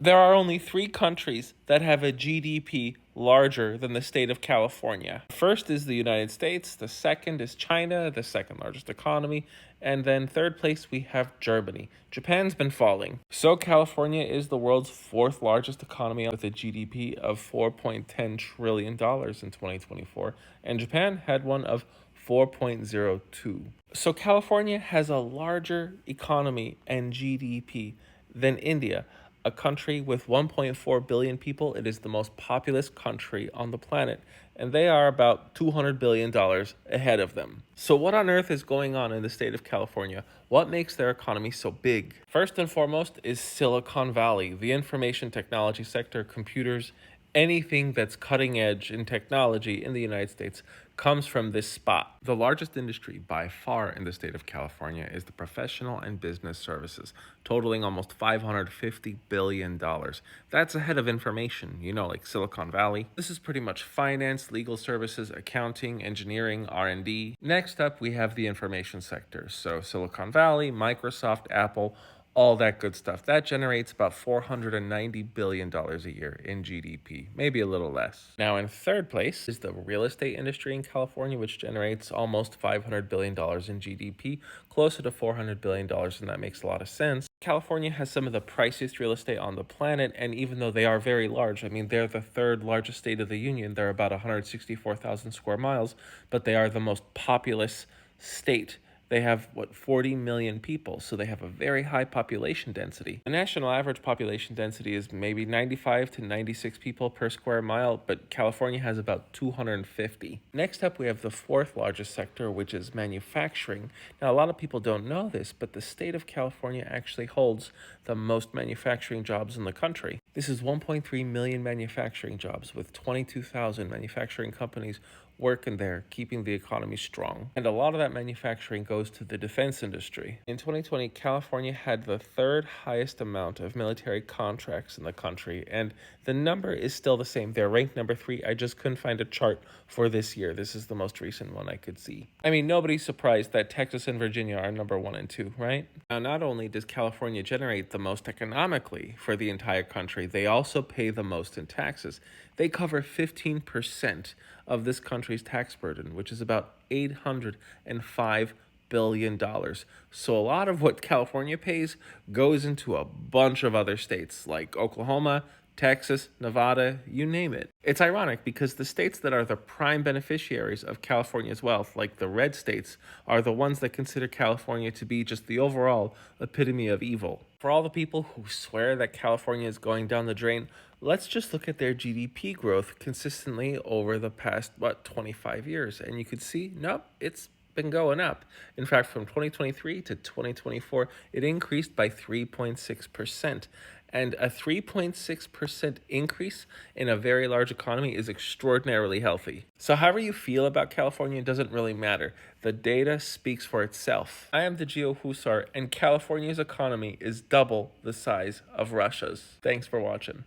There are only three countries that have a GDP larger than the state of California. First is the United States, the second is China, the second largest economy, and then third place we have Germany. Japan's been falling. So California is the world's fourth largest economy with a GDP of $4.10 trillion in 2024, and Japan had one of 4.02. So California has a larger economy and GDP than India, a country with 1.4 billion people. It is the most populous country on the planet, and they are about $200 billion ahead of them. So, what on earth is going on in the state of California? What makes their economy so big? First and foremost is Silicon Valley, the information technology sector, computers, anything that's cutting edge in technology in the United States comes from this spot. The largest industry by far in the state of California is the professional and business services, totaling almost $550 billion. That's ahead of information, like Silicon Valley. This is pretty much finance, legal services, accounting, engineering, R&D. Next up, we have the information sector. So Silicon Valley, Microsoft, Apple, all that good stuff. That generates about $490 billion a year in GDP, maybe a little less. Now, in third place is the real estate industry in California, which generates almost $500 billion in GDP, closer to $400 billion, and that makes a lot of sense. California has some of the priciest real estate on the planet, and even though they are very large, I mean, they're the third largest state of the union. They're about 164,000 square miles, but they are the most populous state. They have, 40 million people, so they have a very high population density. The national average population density is maybe 95 to 96 people per square mile, but California has about 250. Next up, we have the fourth largest sector, which is manufacturing. Now, a lot of people don't know this, but the state of California actually holds the most manufacturing jobs in the country. This is 1.3 million manufacturing jobs, with 22,000 manufacturing companies working there, keeping the economy strong. And a lot of that manufacturing goes to the defense industry. In 2020, California had the third highest amount of military contracts in the country, and the number is still the same. They're ranked number 3. I just couldn't find a chart for this year. This is the most recent one I could see. I mean, nobody's surprised that Texas and Virginia are number 1 and 2, right? Now, not only does California generate the most economically for the entire country, they also pay the most in taxes. They cover 15% of this country's tax burden, which is about $805 billion. So a lot of what California pays goes into a bunch of other states like Oklahoma, Texas, Nevada, you name it. It's ironic because the states that are the prime beneficiaries of California's wealth, like the red states, are the ones that consider California to be just the overall epitome of evil. For all the people who swear that California is going down the drain, let's just look at their GDP growth consistently over the past, 25 years. And you could see, nope, it's been going up. In fact, from 2023 to 2024, it increased by 3.6%. And a 3.6% increase in a very large economy is extraordinarily healthy. So however you feel about California doesn't really matter. The data speaks for itself. I am the Geo Husar, and California's economy is double the size of Russia's. Thanks for watching.